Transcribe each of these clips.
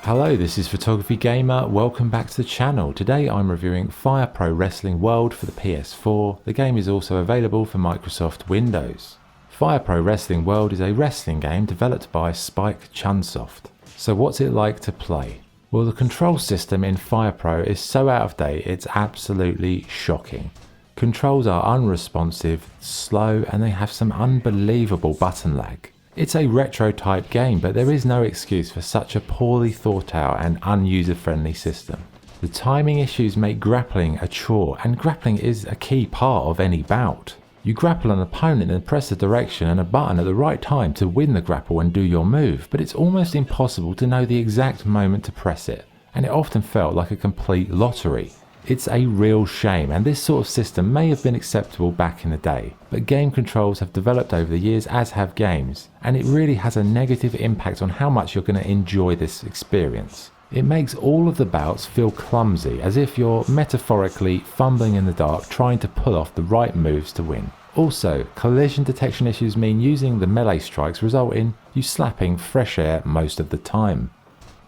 Hello, this is Photography Gamer. Welcome back to the channel. Today I'm reviewing Fire Pro Wrestling World for the PS4. The game is also available for Microsoft Windows. Fire Pro Wrestling World is a wrestling game developed by Spike Chunsoft. So what's it like to play? Well, the control system in Fire Pro is so out of date it's absolutely shocking. Controls are unresponsive, slow, and they have some unbelievable button lag. It's a retro type game, but there is no excuse for such a poorly thought out and un-user friendly system. The timing issues make grappling a chore, and grappling is a key part of any bout. You grapple an opponent and press a direction and a button at the right time to win the grapple and do your move, but it's almost impossible to know the exact moment to press it, and it often felt like a complete lottery. It's a real shame, and this sort of system may have been acceptable back in the day, but game controls have developed over the years, as have games, and it really has a negative impact on how much you're going to enjoy this experience. It makes all of the bouts feel clumsy, as if you're metaphorically fumbling in the dark trying to pull off the right moves to win. Also, collision detection issues mean using the melee strikes result in you slapping fresh air most of the time.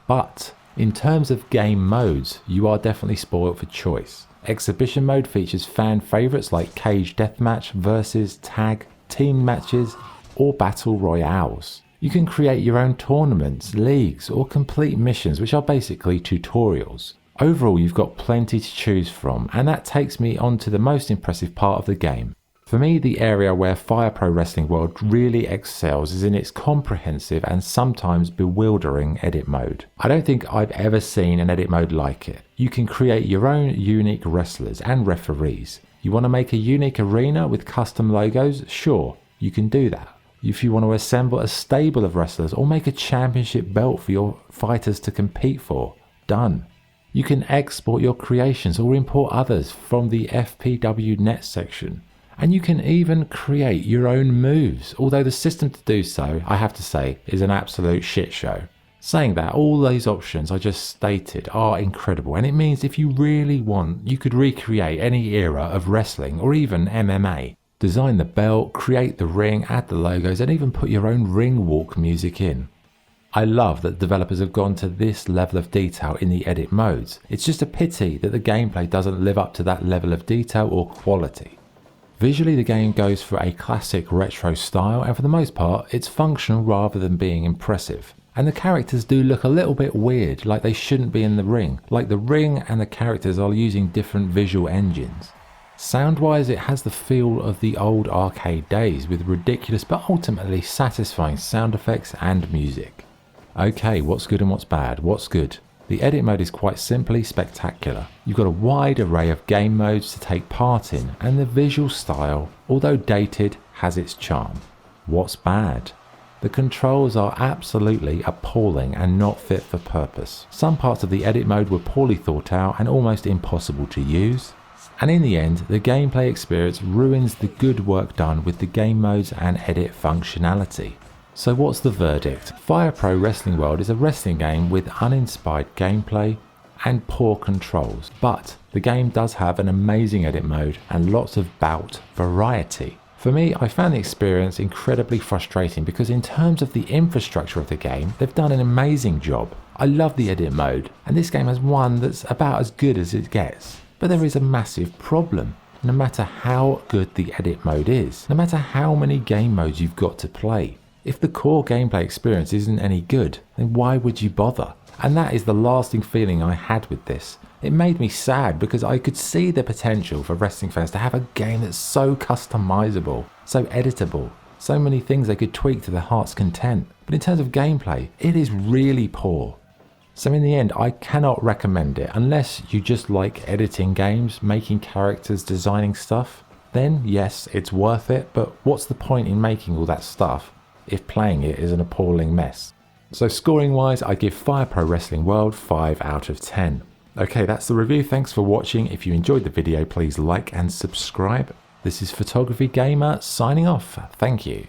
But in terms of game modes, you are definitely spoiled for choice. Exhibition mode features fan favourites like cage deathmatch, versus, tag, team matches, or battle royales. You can create your own tournaments, leagues, or complete missions, which are basically tutorials. Overall, you've got plenty to choose from, and that takes me on to the most impressive part of the game. For me, the area where Fire Pro Wrestling World really excels is in its comprehensive and sometimes bewildering edit mode. I don't think I've ever seen an edit mode like it. You can create your own unique wrestlers and referees. You want to make a unique arena with custom logos? Sure, you can do that. If you want to assemble a stable of wrestlers or make a championship belt for your fighters to compete for, done. You can export your creations or import others from the FPW.net section. And you can even create your own moves, although the system to do so, I have to say, is an absolute shit show. Saying that, all those options I just stated are incredible, and it means if you really want, you could recreate any era of wrestling or even MMA. Design the belt, create the ring, add the logos, and even put your own ring walk music in. I love that developers have gone to this level of detail in the edit modes. It's just a pity that the gameplay doesn't live up to that level of detail or quality. Visually, the game goes for a classic retro style, and for the most part it's functional rather than being impressive. And the characters do look a little bit weird, like they shouldn't be in the ring, like the ring and the characters are using different visual engines. Sound wise, it has the feel of the old arcade days with ridiculous but ultimately satisfying sound effects and music. Okay, what's good and what's bad? What's good? The edit mode is quite simply spectacular. You've got a wide array of game modes to take part in, and the visual style, although dated, has its charm. What's bad? The controls are absolutely appalling and not fit for purpose. Some parts of the edit mode were poorly thought out and almost impossible to use. And in the end, the gameplay experience ruins the good work done with the game modes and edit functionality. So what's the verdict? Fire Pro Wrestling World is a wrestling game with uninspired gameplay and poor controls, but the game does have an amazing edit mode and lots of bout variety. For me, I found the experience incredibly frustrating because in terms of the infrastructure of the game, they've done an amazing job. I love the edit mode, and this game has one that's about as good as it gets. But there is a massive problem. No matter how good the edit mode is, no matter how many game modes you've got to play, if the core gameplay experience isn't any good, then why would you bother? And that is the lasting feeling I had with this. It made me sad because I could see the potential for wrestling fans to have a game that's so customizable, so editable, so many things they could tweak to their heart's content. But in terms of gameplay, it is really poor. So in the end, I cannot recommend it unless you just like editing games, making characters, designing stuff. Then yes, it's worth it, but what's the point in making all that stuff if playing it is an appalling mess? So scoring wise, I give Fire Pro Wrestling World 5 out of 10. Okay, that's the review. Thanks for watching. If you enjoyed the video, please like and subscribe. This is Photography Gamer signing off. Thank you.